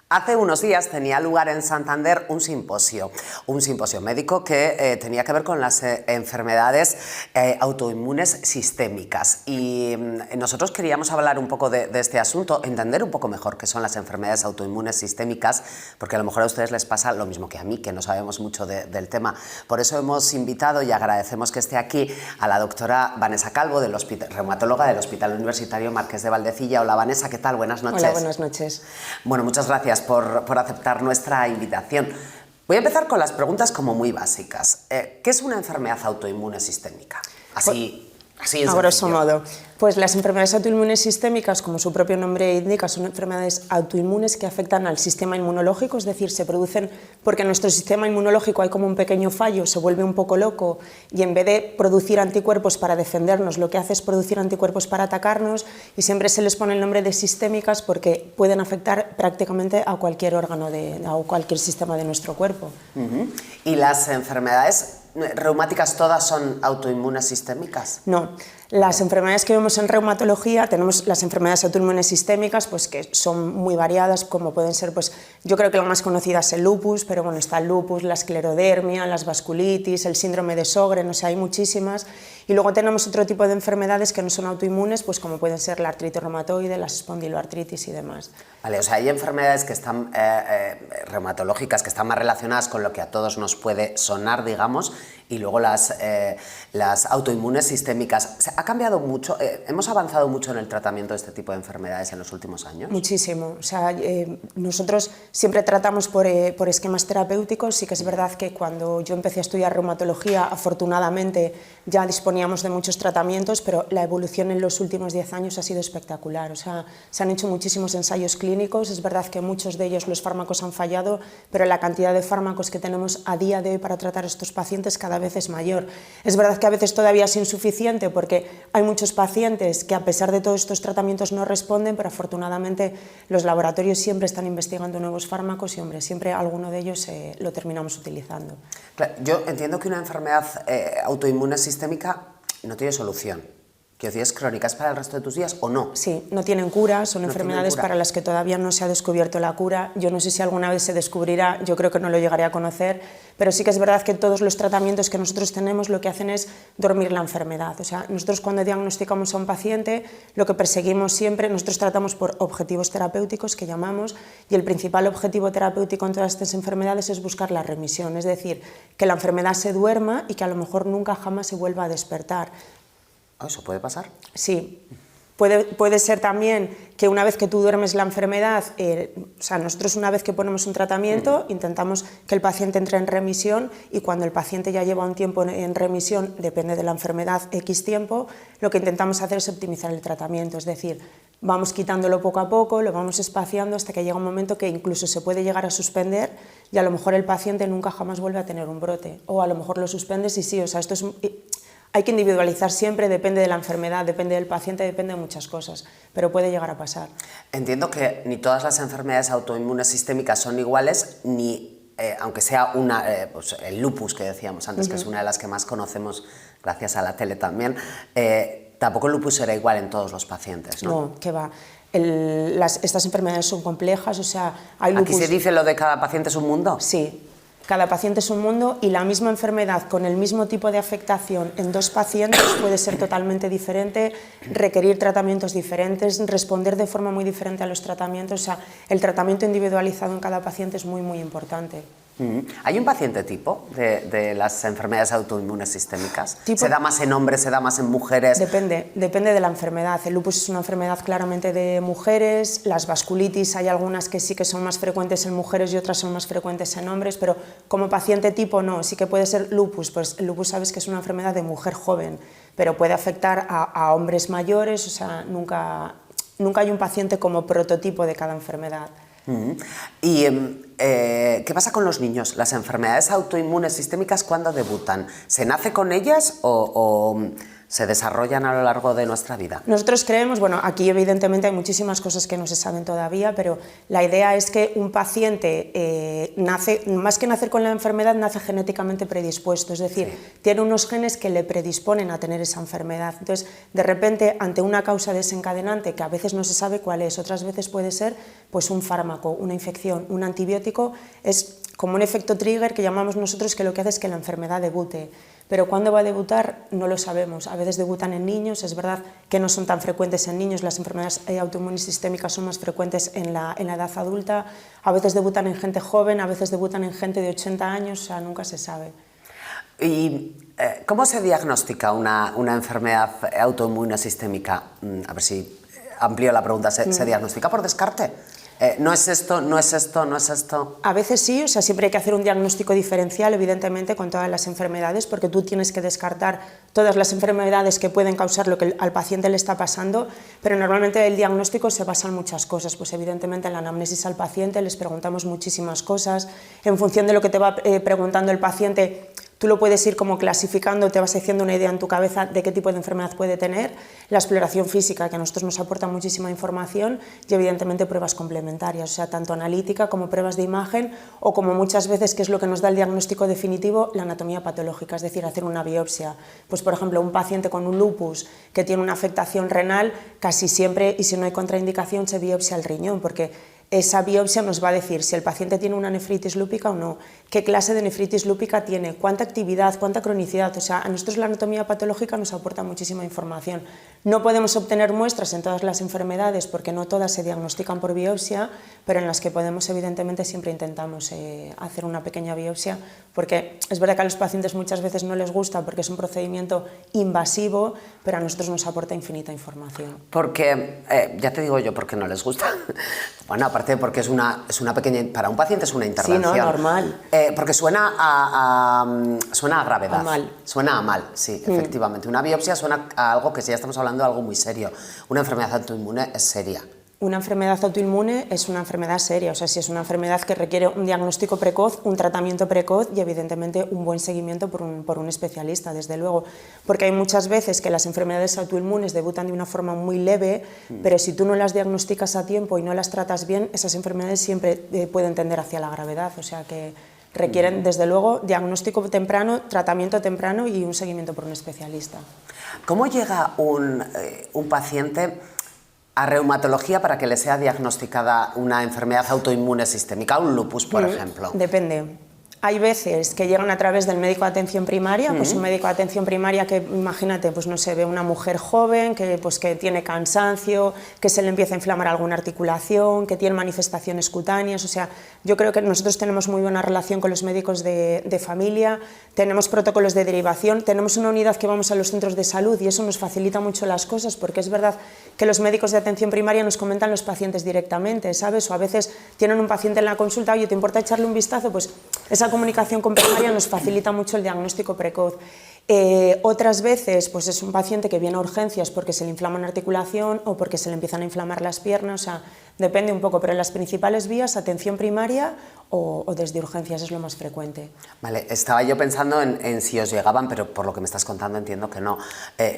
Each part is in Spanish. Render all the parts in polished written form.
Hace unos días tenía lugar en Santander un simposio médico que tenía que ver con las enfermedades autoinmunes sistémicas. Y nosotros queríamos hablar un poco de este asunto, entender un poco mejor qué son las enfermedades autoinmunes sistémicas, porque a lo mejor a ustedes les pasa lo mismo que a mí, que no sabemos mucho del tema. Por eso hemos invitado y agradecemos que esté aquí a la doctora Vanessa Calvo, reumatóloga del Hospital Universitario Marqués de Valdecilla. Hola Vanessa, ¿qué tal? Buenas noches. Hola, buenas noches. Bueno, muchas gracias por aceptar nuestra invitación. Voy a empezar con las preguntas como muy básicas. ¿Qué es una enfermedad autoinmune sistémica? Así a grosso modo. Pues las enfermedades autoinmunes sistémicas, como su propio nombre indica, son enfermedades autoinmunes que afectan al sistema inmunológico, es decir, se producen porque en nuestro sistema inmunológico hay como un pequeño fallo, se vuelve un poco loco y en vez de producir anticuerpos para defendernos, lo que hace es producir anticuerpos para atacarnos, y siempre se les pone el nombre de sistémicas porque pueden afectar prácticamente a cualquier órgano, a cualquier sistema de nuestro cuerpo. ¿Y las enfermedades reumáticas todas son autoinmunes sistémicas? No. Las enfermedades que vemos en reumatología, tenemos las enfermedades autoinmunes sistémicas, pues que son muy variadas, como pueden ser, pues yo creo que la más conocida es el lupus, pero bueno, está el lupus, la esclerodermia, las vasculitis, el síndrome de Sjögren, o sea, hay muchísimas. Y luego tenemos otro tipo de enfermedades que no son autoinmunes, pues como pueden ser la artritis reumatoide, las espondiloartritis y demás. Vale, o sea, hay enfermedades que están reumatológicas, que están más relacionadas con lo que a todos nos puede sonar, digamos, y luego las autoinmunes sistémicas. ¿Ha cambiado mucho? ¿Hemos avanzado mucho en el tratamiento de este tipo de enfermedades en los últimos años? Muchísimo. O sea, nosotros siempre tratamos por esquemas terapéuticos. Sí que es verdad que cuando yo empecé a estudiar reumatología, afortunadamente ya disponíamos de muchos tratamientos, pero la evolución en los últimos 10 años ha sido espectacular. O sea, se han hecho muchísimos ensayos clínicos. Es verdad que muchos de ellos los fármacos han fallado, pero la cantidad de fármacos que tenemos a día de hoy para tratar a estos pacientes cada vez es mayor. Es verdad que a veces todavía es insuficiente porque hay muchos pacientes que a pesar de todos estos tratamientos no responden, pero afortunadamente los laboratorios siempre están investigando nuevos fármacos y, hombre, siempre alguno de ellos lo terminamos utilizando. Claro, yo entiendo que una enfermedad autoinmune sistémica no tiene solución. ¿Quiero decir, es crónica? ¿Es para el resto de tus días o no? Sí, no tienen cura, son enfermedades para las que todavía no se ha descubierto la cura. Yo no sé si alguna vez se descubrirá, yo creo que no lo llegaré a conocer, pero sí que es verdad que todos los tratamientos que nosotros tenemos lo que hacen es dormir la enfermedad. O sea, nosotros cuando diagnosticamos a un paciente, lo que perseguimos siempre, nosotros tratamos por objetivos terapéuticos que llamamos, y el principal objetivo terapéutico en todas estas enfermedades es buscar la remisión, es decir, que la enfermedad se duerma y que a lo mejor nunca jamás se vuelva a despertar. ¿Eso puede pasar? Sí. Puede ser también que una vez que tú duermes la enfermedad, o sea, nosotros una vez que ponemos un tratamiento intentamos que el paciente entre en remisión, y cuando el paciente ya lleva un tiempo en remisión, depende de la enfermedad, X tiempo, lo que intentamos hacer es optimizar el tratamiento, es decir, vamos quitándolo poco a poco, lo vamos espaciando hasta que llega un momento que incluso se puede llegar a suspender y a lo mejor el paciente nunca jamás vuelve a tener un brote, o a lo mejor lo suspendes y sí, o sea, esto es... Hay que individualizar siempre, depende de la enfermedad, depende del paciente, depende de muchas cosas, pero puede llegar a pasar. Entiendo que ni todas las enfermedades autoinmunes sistémicas son iguales, ni, aunque sea pues el lupus que decíamos antes, que es una de las que más conocemos gracias a la tele también, tampoco el lupus será igual en todos los pacientes, ¿no? No, que va. Estas enfermedades son complejas, o sea, hay lupus... ¿Aquí se dice lo de cada paciente es un mundo? Sí. Cada paciente es un mundo y la misma enfermedad con el mismo tipo de afectación en dos pacientes puede ser totalmente diferente, requerir tratamientos diferentes, responder de forma muy diferente a los tratamientos. O sea, el tratamiento individualizado en cada paciente es muy, muy importante. ¿Hay un paciente tipo de las enfermedades autoinmunes sistémicas? ¿Tipo? ¿Se da más en hombres, se da más en mujeres? Depende de la enfermedad. El lupus es una enfermedad claramente de mujeres, las vasculitis hay algunas que sí que son más frecuentes en mujeres y otras son más frecuentes en hombres, pero como paciente tipo no, sí que puede ser lupus, pues el lupus sabes que es una enfermedad de mujer joven, pero puede afectar a hombres mayores, o sea, nunca hay un paciente como prototipo de cada enfermedad. ¿Y qué pasa con los niños? ¿Las enfermedades autoinmunes sistémicas cuándo debutan? ¿Se nace con ellas o se desarrollan a lo largo de nuestra vida? Nosotros creemos, bueno, aquí evidentemente hay muchísimas cosas que no se saben todavía, pero la idea es que un paciente nace, más que nacer con la enfermedad, nace genéticamente predispuesto, es decir, Sí. tiene unos genes que le predisponen a tener esa enfermedad. Entonces, de repente, ante una causa desencadenante, que a veces no se sabe cuál es, otras veces puede ser pues un fármaco, una infección, un antibiótico, es como un efecto trigger que llamamos nosotros, que lo que hace es que la enfermedad debute. Pero ¿cuándo va a debutar? No lo sabemos. A veces debutan en niños, es verdad que no son tan frecuentes en niños, las enfermedades autoinmunes sistémicas son más frecuentes en la edad adulta, a veces debutan en gente joven, a veces debutan en gente de 80 años, o sea, nunca se sabe. ¿Y cómo se diagnostica una enfermedad autoinmune sistémica? A ver si amplío la pregunta, ¿se diagnostica por descarte? No es esto, no es esto, no es esto. A veces sí, o sea, siempre hay que hacer un diagnóstico diferencial, evidentemente, con todas las enfermedades, porque tú tienes que descartar todas las enfermedades que pueden causar lo que al paciente le está pasando, pero normalmente el diagnóstico se basa en muchas cosas, pues evidentemente en la anamnesis al paciente les preguntamos muchísimas cosas, en función de lo que te va preguntando el paciente, tú lo puedes ir como clasificando, te vas haciendo una idea en tu cabeza de qué tipo de enfermedad puede tener, la exploración física, que a nosotros nos aporta muchísima información, y evidentemente pruebas complementarias, o sea, tanto analítica como pruebas de imagen, o como muchas veces, que es lo que nos da el diagnóstico definitivo, la anatomía patológica, es decir, hacer una biopsia. Pues, por ejemplo, un paciente con un lupus que tiene una afectación renal, casi siempre, y si no hay contraindicación, se biopsia el riñón, porque esa biopsia nos va a decir si el paciente tiene una nefritis lúpica o no, qué clase de nefritis lúpica tiene, cuánta actividad, cuánta cronicidad, o sea, a nosotros la anatomía patológica nos aporta muchísima información. No podemos obtener muestras en todas las enfermedades porque no todas se diagnostican por biopsia, pero en las que podemos, evidentemente, siempre intentamos hacer una pequeña biopsia, porque es verdad que a los pacientes muchas veces no les gusta porque es un procedimiento invasivo, pero a nosotros nos aporta infinita información. Porque, ya te digo yo por qué no les gusta. Bueno, aparte porque es una pequeña, para un paciente es una intervención. Sí, no, normal. Porque suena a gravedad. A mal. Suena a mal, sí, efectivamente. Una biopsia suena a algo que, si ya estamos hablando de algo muy serio. Una enfermedad autoinmune es seria. Una enfermedad autoinmune es una enfermedad seria, o sea, si es una enfermedad que requiere un diagnóstico precoz, un tratamiento precoz y evidentemente un buen seguimiento por un especialista, desde luego, porque hay muchas veces que las enfermedades autoinmunes debutan de una forma muy leve, pero si tú no las diagnosticas a tiempo y no las tratas bien, esas enfermedades siempre pueden tender hacia la gravedad, o sea que requieren, desde luego, diagnóstico temprano, tratamiento temprano y un seguimiento por un especialista. ¿Cómo llega un paciente a reumatología para que le sea diagnosticada una enfermedad autoinmune sistémica, un lupus, por ejemplo? Depende. Hay veces que llegan a través del médico de atención primaria, pues un médico de atención primaria que, imagínate, pues no sé, ve una mujer joven que tiene cansancio, que se le empieza a inflamar alguna articulación, que tiene manifestaciones cutáneas, o sea, yo creo que nosotros tenemos muy buena relación con los médicos de familia, tenemos protocolos de derivación, tenemos una unidad que vamos a los centros de salud y eso nos facilita mucho las cosas, porque es verdad que los médicos de atención primaria nos comentan los pacientes directamente, ¿sabes? O a veces tienen un paciente en la consulta, oye, ¿te importa echarle un vistazo? Pues esa comunicación con primaria nos facilita mucho el diagnóstico precoz. Otras veces pues es un paciente que viene a urgencias porque se le inflama una articulación o porque se le empiezan a inflamar las piernas, o sea, depende un poco, pero en las principales vías, atención primaria o desde urgencias es lo más frecuente. Vale, estaba yo pensando en si os llegaban, pero por lo que me estás contando entiendo que no.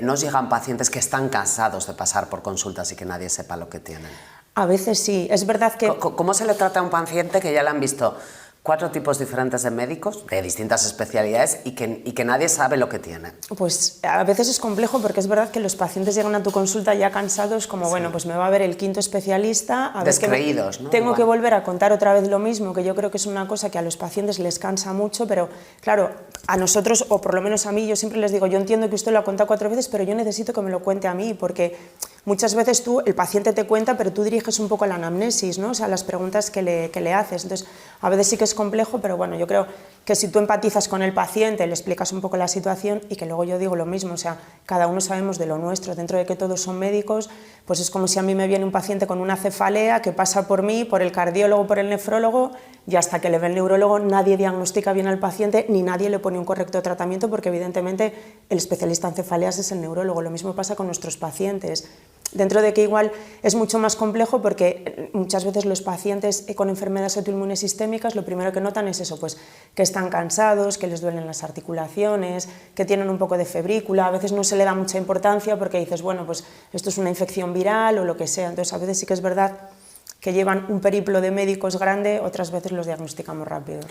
¿No os llegan pacientes que están cansados de pasar por consultas y que nadie sepa lo que tienen? A veces sí, es verdad que... ¿Cómo se le trata a un paciente que ya le han visto 4 tipos diferentes de médicos de distintas especialidades y que nadie sabe lo que tiene? Pues a veces es complejo porque es verdad que los pacientes llegan a tu consulta ya cansados, como sí. Bueno, pues me va a ver el 5.º especialista, a ver descreídos, ¿no? Tengo que volver a contar otra vez lo mismo, que yo creo que es una cosa que a los pacientes les cansa mucho, pero claro, a nosotros, o por lo menos a mí, yo siempre les digo, yo entiendo que usted lo ha contado 4 veces, pero yo necesito que me lo cuente a mí, porque muchas veces el paciente te cuenta, pero tú diriges un poco la anamnesis, ¿no? O sea, las preguntas que le haces. Entonces, a veces sí que es complejo, pero bueno, yo creo que si tú empatizas con el paciente, le explicas un poco la situación y que luego yo digo lo mismo, o sea, cada uno sabemos de lo nuestro, dentro de que todos son médicos, pues es como si a mí me viene un paciente con una cefalea que pasa por mí, por el cardiólogo, por el nefrólogo, y hasta que le ve el neurólogo nadie diagnostica bien al paciente ni nadie le pone un correcto tratamiento porque evidentemente el especialista en cefaleas es el neurólogo, lo mismo pasa con nuestros pacientes. dentro de que igual es mucho más complejo porque muchas veces los pacientes con enfermedades autoinmunes sistémicas lo primero que notan es eso, pues que están cansados, que les duelen las articulaciones, que tienen un poco de febrícula, a veces no se le da mucha importancia porque dices, bueno, pues esto es una infección viral o lo que sea, entonces a veces sí que es verdad que llevan un periplo de médicos grande, otras veces los diagnosticamos rápido.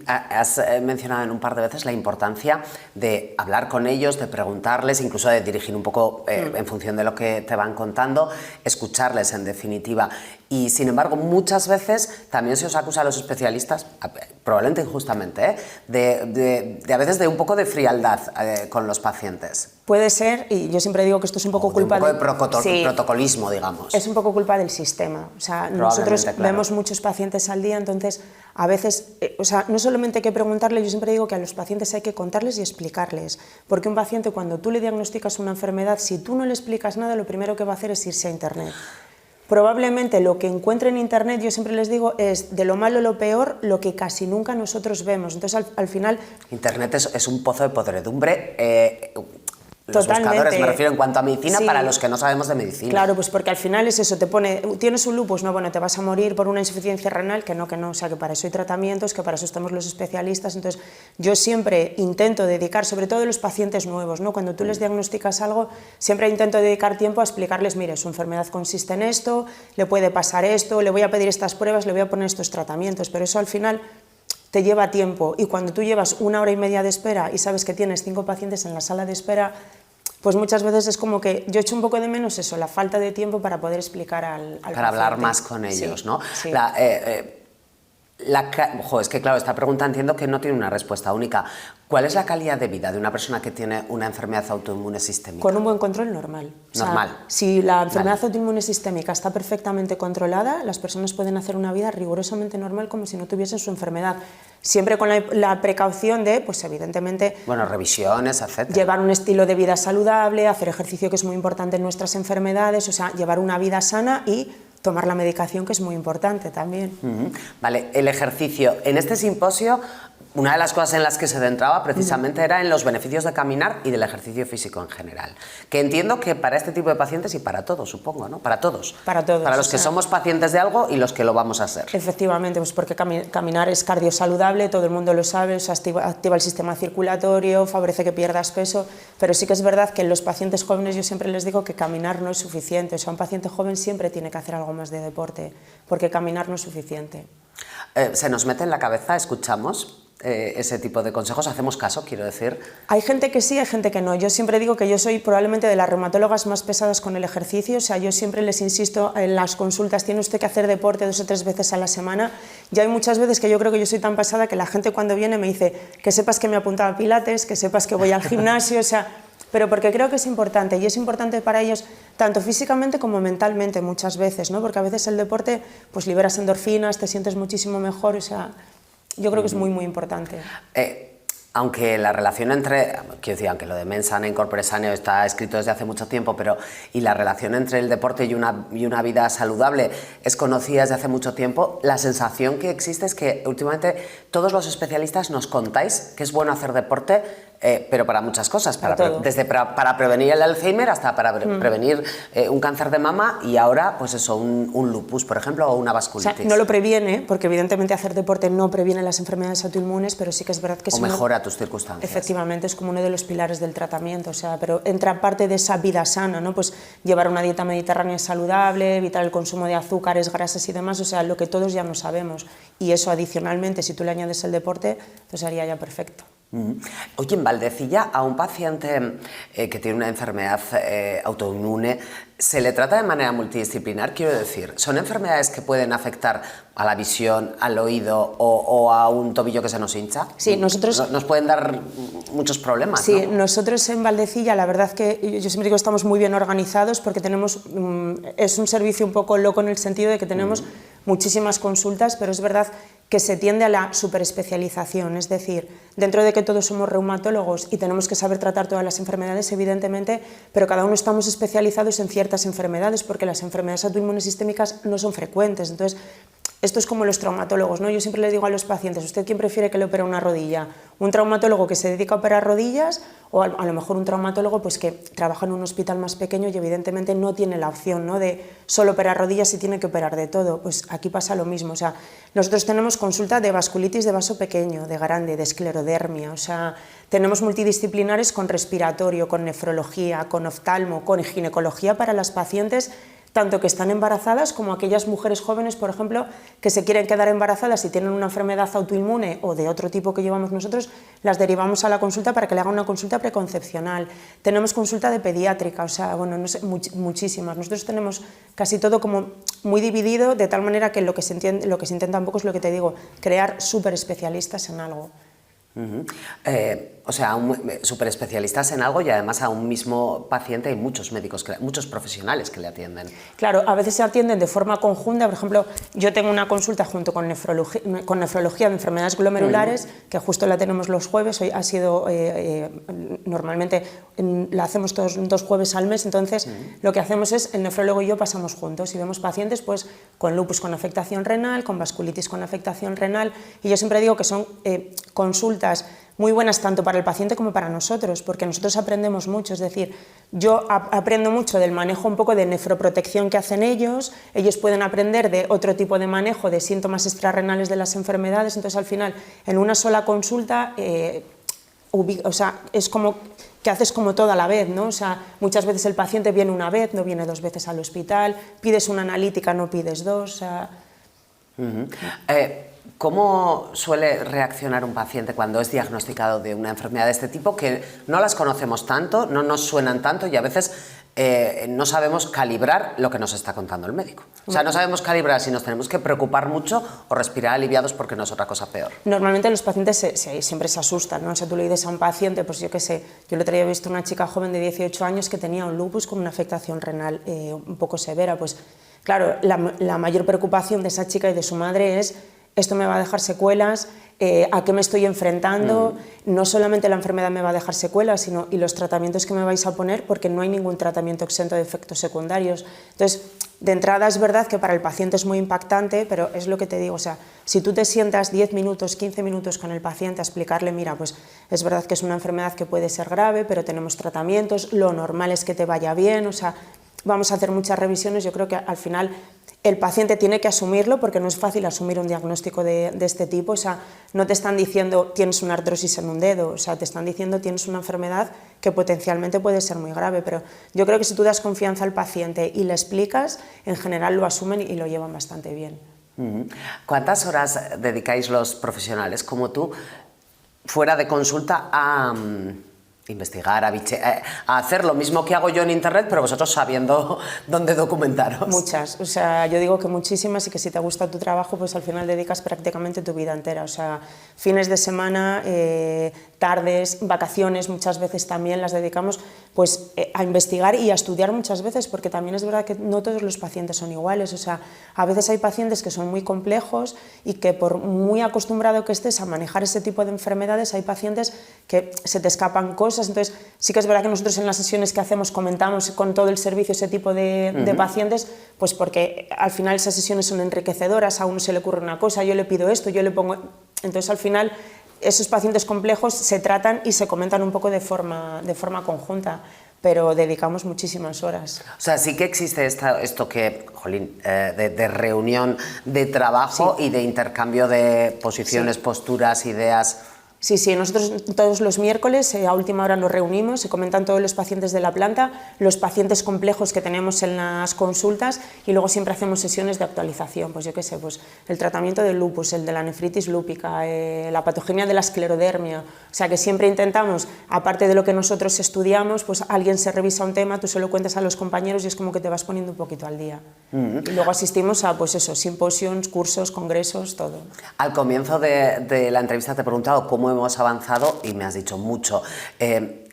Has mencionado en un par de veces la importancia de hablar con ellos, de preguntarles, incluso de dirigir un poco en función de lo que te van contando, escucharles en definitiva. Y sin embargo, muchas veces también se os acusa a los especialistas, probablemente injustamente, de a veces de un poco de frialdad con los pacientes. Puede ser, y yo siempre digo que esto es un poco culpa de protocolismo, digamos. Es un poco culpa del sistema. O sea, nosotros vemos muchos pacientes al día, entonces a veces, o sea, no solamente hay que preguntarles, yo siempre digo que a los pacientes hay que contarles y explicarles, porque un paciente cuando tú le diagnosticas una enfermedad, si tú no le explicas nada, lo primero que va a hacer es irse a internet. Probablemente lo que encuentre en internet, yo siempre les digo, es de lo malo lo peor, lo que casi nunca nosotros vemos. Entonces al final... Internet es un pozo de podredumbre. Los Totalmente. buscadores, me refiero en cuanto a medicina, sí. Para los que no sabemos de medicina. Claro, pues porque al final es eso, te pone, ¿tienes un lupus? No, bueno, te vas a morir por una insuficiencia renal, que no, o sea, que para eso hay tratamientos, que para eso estamos los especialistas, entonces yo siempre intento dedicar, sobre todo a los pacientes nuevos, ¿no? Cuando tú les diagnosticas algo, siempre intento dedicar tiempo a explicarles, mire, su enfermedad consiste en esto, le puede pasar esto, le voy a pedir estas pruebas, le voy a poner estos tratamientos, pero eso al final te lleva tiempo, y cuando tú llevas 1 hora y media de espera y sabes que tienes 5 pacientes en la sala de espera, pues muchas veces es como que yo echo un poco de menos eso, la falta de tiempo para poder explicar al paciente. Para hablar más con ellos, sí, ¿no? Sí. Es que claro, esta pregunta entiendo que no tiene una respuesta única. ¿Cuál es la calidad de vida de una persona que tiene una enfermedad autoinmune sistémica? Con un buen control normal. Normal. O sea, si la enfermedad autoinmune sistémica está perfectamente controlada, las personas pueden hacer una vida rigurosamente normal como si no tuviesen su enfermedad. Siempre con la precaución de, pues evidentemente... Bueno, revisiones, etc. Llevar un estilo de vida saludable, hacer ejercicio, que es muy importante en nuestras enfermedades, o sea, llevar una vida sana y tomar la medicación, que es muy importante también. Vale, el ejercicio. En este simposio, una de las cosas en las que se centraba precisamente era en los beneficios de caminar y del ejercicio físico en general. Que entiendo que para este tipo de pacientes y para todos, supongo, ¿no? Para todos. Para todos. Para los que somos pacientes de algo y los que lo vamos a ser. Efectivamente, pues porque caminar es cardiosaludable, todo el mundo lo sabe, o sea, activa el sistema circulatorio, favorece que pierdas peso, pero sí que es verdad que en los pacientes jóvenes yo siempre les digo que caminar no es suficiente, o sea, un paciente joven siempre tiene que hacer algo más de deporte, porque caminar no es suficiente. Se nos mete en la cabeza, escuchamos ese tipo de consejos, hacemos caso, quiero decir. Hay gente que sí, hay gente que no. Yo siempre digo que yo soy probablemente de las reumatólogas más pesadas con el ejercicio, o sea, yo siempre les insisto en las consultas, tiene usted que hacer deporte 2 o 3 veces a la semana. Ya hay muchas veces que yo creo que yo soy tan pesada que la gente cuando viene me dice que sepas que me apuntaba a pilates, que sepas que voy al gimnasio, o sea, pero porque creo que es importante, y es importante para ellos tanto físicamente como mentalmente muchas veces, ¿no? Porque a veces el deporte pues liberas endorfinas, te sientes muchísimo mejor, o sea, yo creo que es muy, muy importante. Aunque la relación entre, quiero decir, aunque lo de mens sana in corpore sano está escrito desde hace mucho tiempo, pero y la relación entre el deporte y una vida saludable es conocida desde hace mucho tiempo, la sensación que existe es que últimamente todos los especialistas nos contáis que es bueno hacer deporte, pero para muchas cosas, desde para prevenir el Alzheimer hasta para prevenir un cáncer de mama y ahora, pues eso, un lupus, por ejemplo, o una vasculitis. O sea, no lo previene, porque evidentemente hacer deporte no previene las enfermedades autoinmunes, pero sí que es verdad que... O mejora tus circunstancias. Efectivamente, es como uno de los pilares del tratamiento, o sea, pero entra parte de esa vida sana, ¿no? Pues llevar una dieta mediterránea saludable, evitar el consumo de azúcares, grasas y demás, o sea, lo que todos ya no sabemos. Y eso adicionalmente, si tú le añades el deporte, pues haría ya perfecto. Oye, en Valdecilla, a un paciente que tiene una enfermedad autoinmune, ¿se le trata de manera multidisciplinar? Quiero decir, ¿son enfermedades que pueden afectar a la visión, al oído o a un tobillo que se nos hincha? Sí, nosotros... Nos pueden dar muchos problemas, Sí, ¿no? Nosotros en Valdecilla, la verdad que yo siempre digo que estamos muy bien organizados porque tenemos, es un servicio un poco loco en el sentido de que tenemos muchísimas consultas, pero es verdad que se tiende a la superespecialización, es decir, dentro de que todos somos reumatólogos y tenemos que saber tratar todas las enfermedades, evidentemente, pero cada uno estamos especializados en ciertas enfermedades porque las enfermedades autoinmunes sistémicas no son frecuentes, entonces esto es como los traumatólogos, ¿no? Yo siempre les digo a los pacientes, ¿usted quién prefiere que le opere una rodilla? ¿Un traumatólogo que se dedica a operar rodillas o a lo mejor un traumatólogo pues, que trabaja en un hospital más pequeño y evidentemente no tiene la opción, ¿no?, de solo operar rodillas y tiene que operar de todo? Pues aquí pasa lo mismo, o sea, nosotros tenemos consulta de vasculitis de vaso pequeño, de grande, de esclerodermia, o sea, tenemos multidisciplinares con respiratorio, con nefrología, con oftalmo, con ginecología para las pacientes tanto que están embarazadas como aquellas mujeres jóvenes, por ejemplo, que se quieren quedar embarazadas y tienen una enfermedad autoinmune o de otro tipo que llevamos nosotros, las derivamos a la consulta para que le hagan una consulta preconcepcional. Tenemos consulta de pediátrica, o sea, bueno, no sé, muchísimas. Nosotros tenemos casi todo como muy dividido, de tal manera que lo que se intenta un poco es lo que te digo, crear súper especialistas en algo. O sea, súper especialistas en algo y además a un mismo paciente hay muchos médicos, muchos profesionales que le atienden. Claro, a veces se atienden de forma conjunta, por ejemplo, yo tengo una consulta junto con nefrología de enfermedades glomerulares, que justo la tenemos los jueves, hoy ha sido, normalmente la hacemos todos 2 jueves al mes, entonces lo que hacemos es, el nefrólogo y yo pasamos juntos y vemos pacientes pues, con lupus con afectación renal, con vasculitis con afectación renal, y yo siempre digo que son consultas muy buenas tanto para el paciente como para nosotros, porque nosotros aprendemos mucho, es decir, yo aprendo mucho del manejo un poco de nefroprotección que hacen ellos pueden aprender de otro tipo de manejo de síntomas extrarrenales de las enfermedades, entonces al final en una sola consulta o sea, es como que haces como todo a la vez, ¿no? O sea, muchas veces el paciente viene una vez, no viene 2 veces al hospital, pides una analítica, no pides 2, o sea... ¿Cómo suele reaccionar un paciente cuando es diagnosticado de una enfermedad de este tipo, que no las conocemos tanto, no nos suenan tanto y a veces no sabemos calibrar lo que nos está contando el médico? O sea, no sabemos calibrar si nos tenemos que preocupar mucho o respirar aliviados porque no es otra cosa peor. Normalmente los pacientes siempre se asustan, ¿no? O sea, tú le dices a un paciente, pues yo qué sé, yo el otro día he visto una chica joven de 18 años que tenía un lupus con una afectación renal un poco severa, pues claro, la mayor preocupación de esa chica y de su madre es: esto me va a dejar secuelas, a qué me estoy enfrentando, no solamente la enfermedad me va a dejar secuelas, sino y los tratamientos que me vais a poner, porque no hay ningún tratamiento exento de efectos secundarios. Entonces, de entrada es verdad que para el paciente es muy impactante, pero es lo que te digo, o sea, si tú te sientas 10 minutos, 15 minutos con el paciente a explicarle, mira, pues es verdad que es una enfermedad que puede ser grave, pero tenemos tratamientos, lo normal es que te vaya bien, o sea, vamos a hacer muchas revisiones, yo creo que al final el paciente tiene que asumirlo, porque no es fácil asumir un diagnóstico de este tipo, o sea, no te están diciendo tienes una artrosis en un dedo, o sea, te están diciendo tienes una enfermedad que potencialmente puede ser muy grave, pero yo creo que si tú das confianza al paciente y le explicas, en general lo asumen y lo llevan bastante bien. ¿Cuántas horas dedicáis los profesionales como tú, fuera de consulta, a investigar, a hacer lo mismo que hago yo en internet, pero vosotros sabiendo dónde documentaros? Muchas, o sea, yo digo que muchísimas, y que si te gusta tu trabajo, pues al final dedicas prácticamente tu vida entera, o sea, fines de semana, tardes, vacaciones, muchas veces también las dedicamos pues a investigar y a estudiar muchas veces, porque también es verdad que no todos los pacientes son iguales, o sea, a veces hay pacientes que son muy complejos y que por muy acostumbrado que estés a manejar ese tipo de enfermedades, hay pacientes que se te escapan cosas, entonces sí que es verdad que nosotros en las sesiones que hacemos comentamos con todo el servicio ese tipo de pacientes, pues porque al final esas sesiones son enriquecedoras, a uno se le ocurre una cosa, yo le pido esto, yo le pongo... Entonces al final esos pacientes complejos se tratan y se comentan un poco de forma conjunta, pero dedicamos muchísimas horas. O sea, sí que existe esto que, jolín, de reunión de trabajo, sí, y de intercambio de posiciones, sí, posturas, ideas. Sí, sí, nosotros todos los miércoles a última hora nos reunimos, se comentan todos los pacientes de la planta, los pacientes complejos que tenemos en las consultas, y luego siempre hacemos sesiones de actualización, pues yo qué sé, pues el tratamiento del lupus, el de la nefritis lúpica, la patogenia de la esclerodermia, o sea que siempre intentamos, aparte de lo que nosotros estudiamos, pues alguien se revisa un tema, tú se lo cuentas a los compañeros y es como que te vas poniendo un poquito al día. Y luego asistimos a, pues eso, simposios, cursos, congresos, todo. Al comienzo de la entrevista te he preguntado cómo hemos avanzado y me has dicho mucho.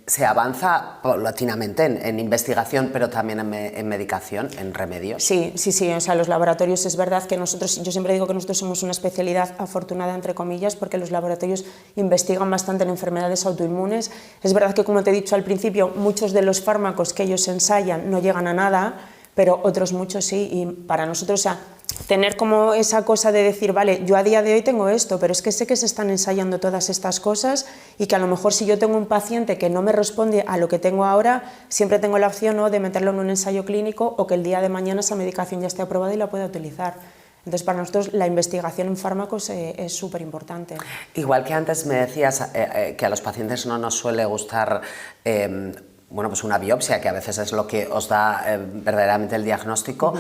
¿Se avanza paulatinamente en investigación, pero también en medicación, en remedios? Sí, sí, sí, o sea, los laboratorios, es verdad que nosotros, yo siempre digo que nosotros somos una especialidad afortunada, entre comillas, porque los laboratorios investigan bastante en enfermedades autoinmunes. Es verdad que, como te he dicho al principio, muchos de los fármacos que ellos ensayan no llegan a nada, pero otros muchos sí, y para nosotros, o sea, tener como esa cosa de decir, vale, yo a día de hoy tengo esto, pero es que sé que se están ensayando todas estas cosas y que a lo mejor si yo tengo un paciente que no me responde a lo que tengo ahora, siempre tengo la opción, ¿no?, de meterlo en un ensayo clínico o que el día de mañana esa medicación ya esté aprobada y la pueda utilizar. Entonces, para nosotros la investigación en fármacos es súper importante. Igual que antes me decías que a los pacientes no nos suele gustar bueno, pues una biopsia, que a veces es lo que os da verdaderamente el diagnóstico.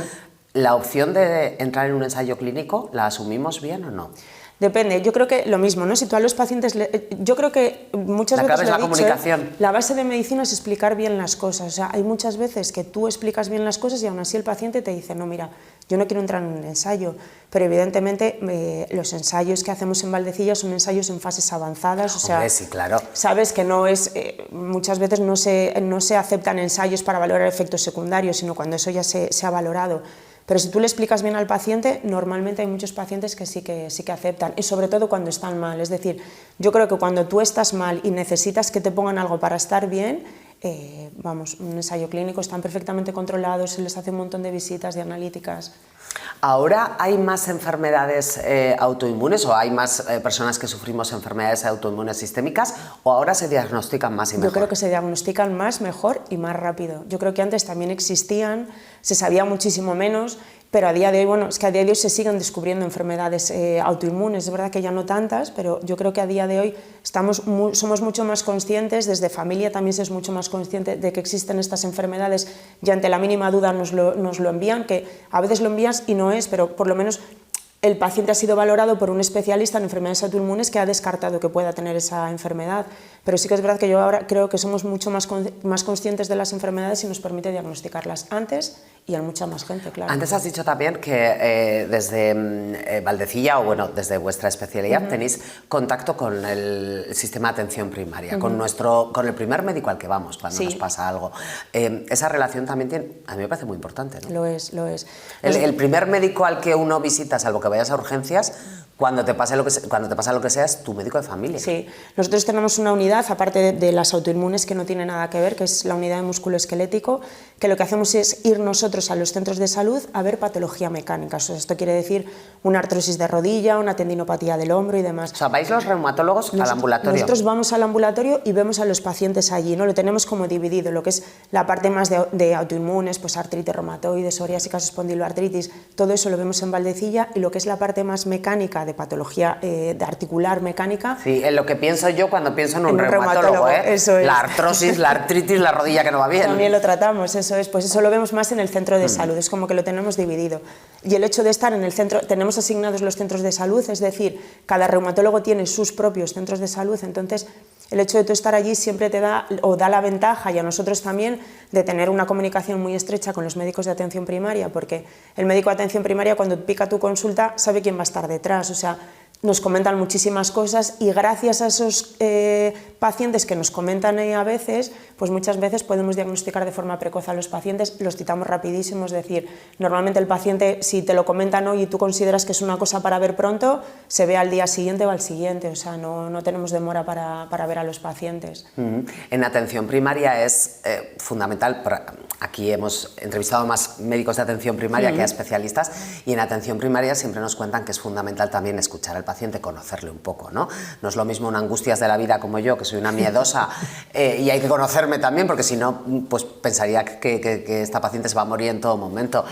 ¿La opción de entrar en un ensayo clínico la asumimos bien o no? Depende, yo creo que lo mismo, ¿no? Si tú a los pacientes, yo creo que muchas veces la comunicación. La base de medicina es explicar bien las cosas, o sea, hay muchas veces que tú explicas bien las cosas y aún así el paciente te dice, no, mira, yo no quiero entrar en un ensayo, pero evidentemente los ensayos que hacemos en Valdecilla son ensayos en fases avanzadas, o sea, hombre, sí, claro. Sabes que no es, muchas veces no se aceptan ensayos para valorar efectos secundarios, sino cuando eso ya se ha valorado. Pero si tú le explicas bien al paciente, normalmente hay muchos pacientes que sí que aceptan, y sobre todo cuando están mal. Es decir, yo creo que cuando tú estás mal y necesitas que te pongan algo para estar bien, vamos, un ensayo clínico, están perfectamente controlados, se les hace un montón de visitas, de analíticas. ¿Ahora hay más enfermedades autoinmunes o hay más personas que sufrimos enfermedades autoinmunes sistémicas o ahora se diagnostican más y mejor? Yo creo que se diagnostican más, mejor y más rápido. Yo creo que antes también existían, se sabía muchísimo menos, pero a día de hoy, bueno, es que a día de hoy se siguen descubriendo enfermedades autoinmunes, es verdad que ya no tantas, pero yo creo que a día de hoy somos mucho más conscientes, desde familia también se es mucho más consciente de que existen estas enfermedades y ante la mínima duda nos lo envían, que a veces lo envías y no es, pero por lo menos el paciente ha sido valorado por un especialista en enfermedades autoinmunes que ha descartado que pueda tener esa enfermedad, pero sí que es verdad que yo ahora creo que somos mucho más conscientes de las enfermedades y nos permite diagnosticarlas antes y a mucha más gente, claro. Antes has dicho también que desde Valdecilla, o bueno, desde vuestra especialidad, tenéis contacto con el sistema de atención primaria, con el primer médico al que vamos cuando nos pasa algo. Esa relación también a mí me parece muy importante, ¿no? Lo es, lo es. El primer médico al que uno visita, salvo que vayas a urgencias, cuando te pasa lo que sea, es tu médico de familia. Sí, nosotros tenemos una unidad, aparte de las autoinmunes, que no tiene nada que ver, que es la unidad de músculo esquelético, que lo que hacemos es ir nosotros a los centros de salud a ver patología mecánica. O sea, esto quiere decir una artrosis de rodilla, una tendinopatía del hombro y demás. O sea, vais los reumatólogos al ambulatorio. Nosotros vamos al ambulatorio y vemos a los pacientes allí, ¿no? Lo tenemos como dividido, lo que es la parte más de autoinmunes, pues artritis reumatoide, psoriásicas, espondiloartritis, todo eso lo vemos en Valdecilla, y lo que es la parte más mecánica de patología de articular mecánica. Sí, en lo que pienso yo cuando pienso en un reumatólogo, eso es. La artrosis, la artritis, la rodilla que no va bien. También lo tratamos, eso es, pues eso lo vemos más en el centro de salud, es como que lo tenemos dividido. Y el hecho de estar en el centro, tenemos asignados los centros de salud, es decir, cada reumatólogo tiene sus propios centros de salud, entonces el hecho de tú estar allí siempre te da, o da la ventaja, y a nosotros también, de tener una comunicación muy estrecha con los médicos de atención primaria, porque el médico de atención primaria, cuando pica tu consulta, sabe quién va a estar detrás, o sea, nos comentan muchísimas cosas, y gracias a esos pacientes que nos comentan a veces, pues muchas veces podemos diagnosticar de forma precoz a los pacientes, los citamos rapidísimo, es decir, normalmente el paciente, si te lo comentan hoy y tú consideras que es una cosa para ver pronto, se ve al día siguiente o al siguiente, o sea, no tenemos demora para ver a los pacientes. En atención primaria es fundamental, aquí hemos entrevistado a más médicos de atención primaria que a especialistas, y en atención primaria siempre nos cuentan que es fundamental también escuchar al paciente, conocerle un poco, ¿no? No es lo mismo una angustias de la vida como yo, que soy una miedosa, y hay que conocerme también, porque si no, pues pensaría que esta paciente se va a morir en todo momento.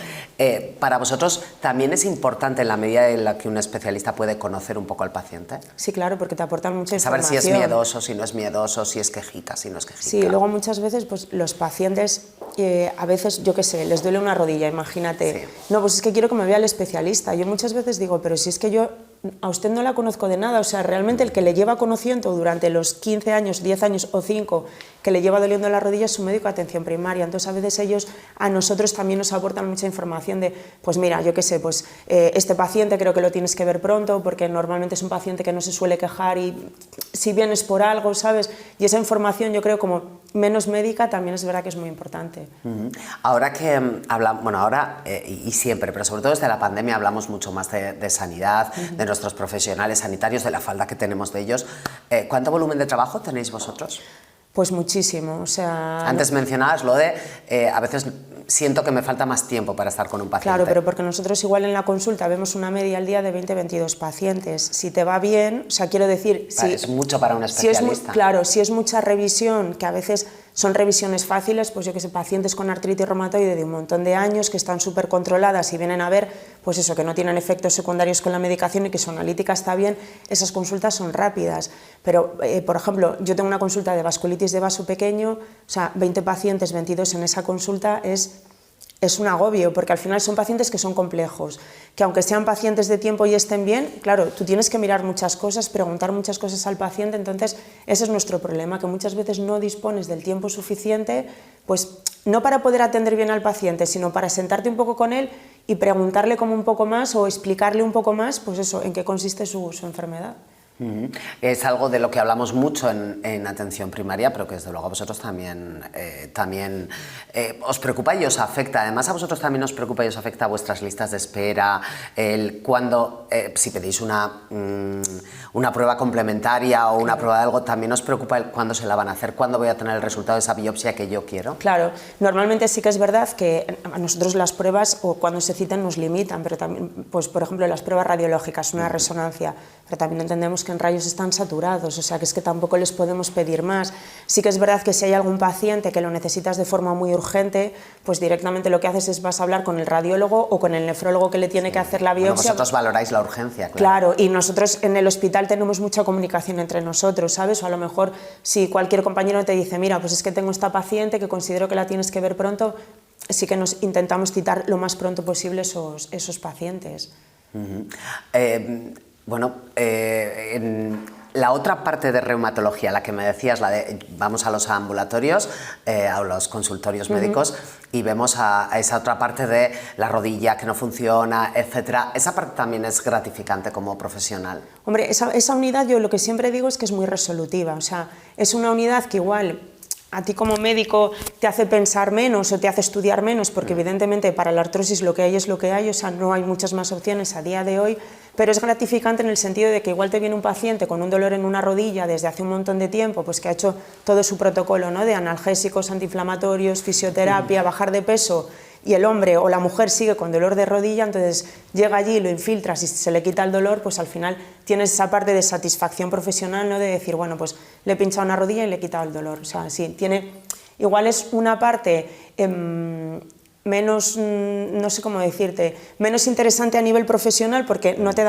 ¿Para vosotros también es importante, en la medida en la que un especialista puede conocer un poco al paciente? Sí, claro, porque te aportan mucha información. Saber si es miedoso, si no es miedoso, si es quejica, si no es quejica. Sí, luego muchas veces pues, los pacientes, a veces, yo qué sé, les duele una rodilla, imagínate. Sí. No, pues es que quiero que me vea el especialista. Yo muchas veces digo, pero si es que yo a usted no la conozco de nada, o sea, realmente el que le lleva conociendo durante los 15 años, 10 años o 5, que le lleva doliendo la rodilla es su médico de atención primaria. Entonces a veces ellos a nosotros también nos aportan mucha información de, pues mira, yo qué sé, pues este paciente creo que lo tienes que ver pronto, porque normalmente es un paciente que no se suele quejar, y si vienes por algo, ¿sabes? Y esa información, yo creo, como menos médica, también es verdad que es muy importante. Ahora que hablamos, bueno, ahora y siempre, pero sobre todo desde la pandemia hablamos mucho más de sanidad, de nuestros profesionales sanitarios, de la falta que tenemos de ellos. ¿Cuánto volumen de trabajo tenéis vosotros? Pues muchísimo, o sea... Antes mencionabas lo de, a veces siento que me falta más tiempo para estar con un paciente. Claro, pero porque nosotros igual en la consulta vemos una media al día de 20-22 pacientes. Si te va bien, o sea, quiero decir... Si, es mucho para un especialista. Claro, si es mucha revisión, que a veces son revisiones fáciles, pues yo que sé, pacientes con artritis reumatoide de un montón de años que están súper controladas y vienen a ver, pues eso, que no tienen efectos secundarios con la medicación y que su analítica está bien, esas consultas son rápidas. Pero, por ejemplo, yo tengo una consulta de vasculitis de vaso pequeño, o sea, 20 pacientes, 22 en esa consulta es un agobio, porque al final son pacientes que son complejos, que aunque sean pacientes de tiempo y estén bien, claro, tú tienes que mirar muchas cosas, preguntar muchas cosas al paciente, entonces ese es nuestro problema, que muchas veces no dispones del tiempo suficiente, pues no para poder atender bien al paciente, sino para sentarte un poco con él y preguntarle como un poco más o explicarle un poco más, pues eso, en qué consiste su enfermedad. Es algo de lo que hablamos mucho en atención primaria, pero que desde luego a vosotros también os preocupa y os afecta. Además, a vosotros también os preocupa y os afecta vuestras listas de espera, si pedís una prueba complementaria o una prueba de algo, también os preocupa cuándo se la van a hacer, cuándo voy a tener el resultado de esa biopsia que yo quiero. Claro, normalmente sí que es verdad que a nosotros las pruebas o cuando se citan nos limitan, pero también, pues por ejemplo, las pruebas radiológicas, una resonancia, pero también entendemos que en rayos están saturados, o sea que es que tampoco les podemos pedir más. Sí que es verdad que si hay algún paciente que lo necesitas de forma muy urgente, pues directamente lo que haces es vas a hablar con el radiólogo o con el nefrólogo que le tiene que hacer la biopsia. Bueno, vosotros valoráis la urgencia, claro. Claro, y nosotros en el hospital tenemos mucha comunicación entre nosotros, ¿sabes? O a lo mejor si cualquier compañero te dice, mira, pues es que tengo esta paciente que considero que la tienes que ver pronto, sí que nos intentamos citar lo más pronto posible esos pacientes. La otra parte de reumatología, la que me decías, la de vamos a los ambulatorios, a los consultorios médicos y vemos a esa otra parte de la rodilla que no funciona, etcétera. Esa parte también es gratificante como profesional. Hombre, esa unidad yo lo que siempre digo es que es muy resolutiva, o sea, es una unidad que igual a ti como médico te hace pensar menos o te hace estudiar menos, porque evidentemente para la artrosis lo que hay es lo que hay, o sea, no hay muchas más opciones a día de hoy, pero es gratificante en el sentido de que igual te viene un paciente con un dolor en una rodilla desde hace un montón de tiempo, pues que ha hecho todo su protocolo, ¿no?, de analgésicos, antiinflamatorios, fisioterapia, bajar de peso, y el hombre o la mujer sigue con dolor de rodilla, entonces llega allí, lo infiltras y se le quita el dolor, pues al final tienes esa parte de satisfacción profesional, ¿no?, de decir, bueno, pues le he pinchado una rodilla y le he quitado el dolor. O sea, sí, igual es una parte menos, no sé cómo decirte, menos interesante a nivel profesional porque no te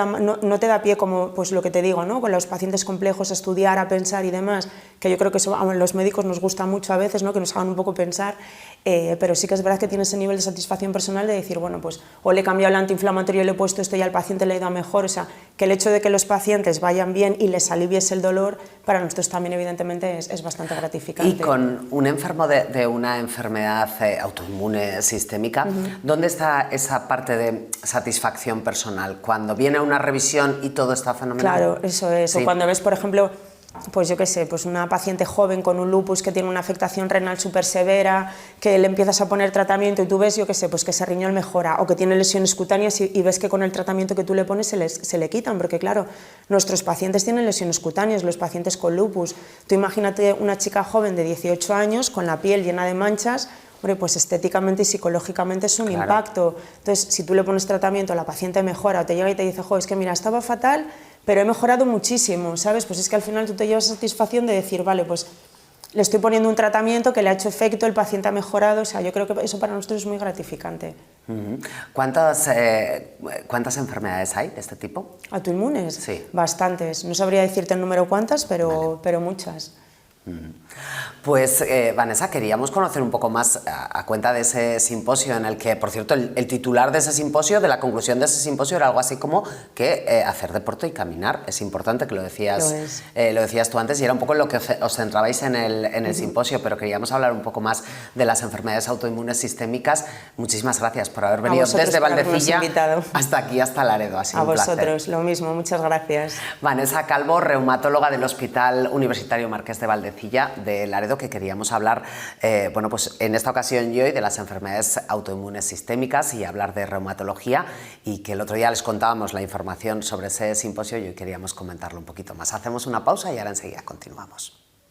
da pie, como pues lo que te digo, ¿no?, con los pacientes complejos a estudiar, a pensar y demás, que yo creo que eso a los médicos nos gusta mucho a veces, ¿no?, que nos hagan un poco pensar, pero sí que es verdad que tiene ese nivel de satisfacción personal de decir, bueno, pues o le he cambiado el antiinflamatorio y le he puesto esto y al paciente le ha ido mejor, o sea, que el hecho de que los pacientes vayan bien y les alivies el dolor, para nosotros también evidentemente es bastante gratificante. Y con un enfermo de una enfermedad autoinmune sistémica, ¿dónde está esa parte de satisfacción personal? Cuando viene una revisión y todo está fenomenal. Claro, eso es, sí. O cuando ves, por ejemplo, pues yo qué sé, pues una paciente joven con un lupus que tiene una afectación renal súper severa, que le empiezas a poner tratamiento y tú ves, yo qué sé, pues que ese riñón mejora o que tiene lesiones cutáneas y ves que con el tratamiento que tú le pones se le quitan, porque claro, nuestros pacientes tienen lesiones cutáneas, los pacientes con lupus. Tú imagínate una chica joven de 18 años con la piel llena de manchas, hombre, pues estéticamente y psicológicamente es un impacto. Entonces, si tú le pones tratamiento, la paciente mejora o te llega y te dice, jo, es que mira, estaba fatal, pero he mejorado muchísimo, ¿sabes? Pues es que al final tú te llevas satisfacción de decir, vale, pues le estoy poniendo un tratamiento que le ha hecho efecto, el paciente ha mejorado, o sea, yo creo que eso para nosotros es muy gratificante. ¿Cuántas enfermedades hay de este tipo? ¿Autoinmunes? Sí. Bastantes. No sabría decirte el número cuántas, pero muchas. Pues Vanessa, queríamos conocer un poco más a cuenta de ese simposio en el que, por cierto, el titular de ese simposio, de la conclusión de ese simposio era algo así como que hacer deporte y caminar es importante, que lo decías tú antes, y era un poco en lo que os centrabais en el simposio, pero queríamos hablar un poco más de las enfermedades autoinmunes sistémicas. Muchísimas gracias por haber venido desde Valdecilla hasta aquí, hasta Laredo. Ha sido un placer. A vosotros, lo mismo, muchas gracias. Vanessa Calvo, reumatóloga del Hospital Universitario Marqués de Valdecilla de Laredo, que queríamos hablar, bueno, pues en esta ocasión y hoy de las enfermedades autoinmunes sistémicas y hablar de reumatología, y que el otro día les contábamos la información sobre ese simposio y hoy queríamos comentarlo un poquito más. Hacemos una pausa y ahora enseguida continuamos.